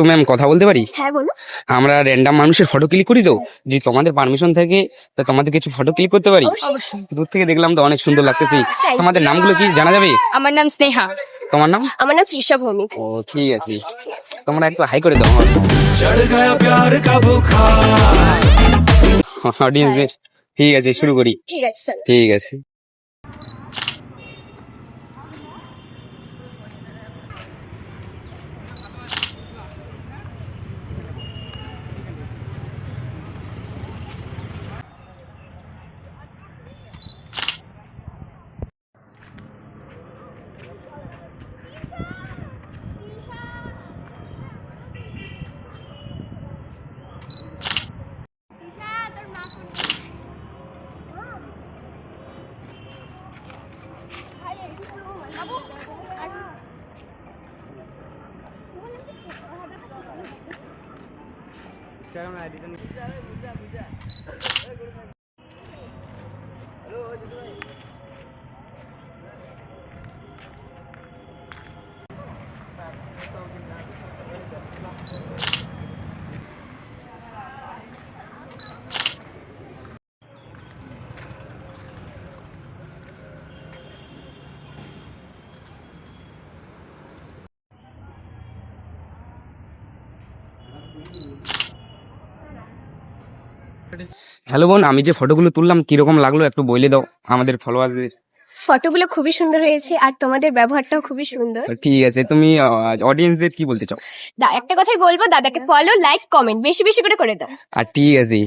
তো ম্যাম কথা বলতে পারি? হ্যাঁ বলো। আমরা র্যান্ডম মানুষের ফটো ক্লিক করি তো, যে তোমাদের পারমিশন থাকে তা তোমাদের কিছু ফটো ক্লিক করতে পারি? অবশ্যই। দূর থেকে দেখলাম তো অনেক সুন্দর লাগতেছে। তোমাদের নামগুলো কি জানা যাবে? আমার নাম স্নেহা। তোমার নাম? আমার নাম তৃষা ভৌমিক। ও ঠিক আছে, তোমরা একটু হাই করে দাও অডিয়েন্সদের। ঠিক আছে শুরু করি। ঠিক আছে চলো। ঠিক আছে। হ্যালো বোন, আমি যে ফটোগুলো তুললাম কিরকম লাগলো একটু বলে দাও আমাদের ফলোয়ারদের। ফটোগুলো খুবই সুন্দর হয়েছে আর তোমাদের ব্যবহারটাও খুবই সুন্দর। ঠিক আছে, তুমি অডিয়েন্সদের কি বলতে চাও? একটা কথাই বলবো, দাদাকে ফলো, লাইক, কমেন্ট বেশি বেশি করে দাও। আর ঠিক আছে।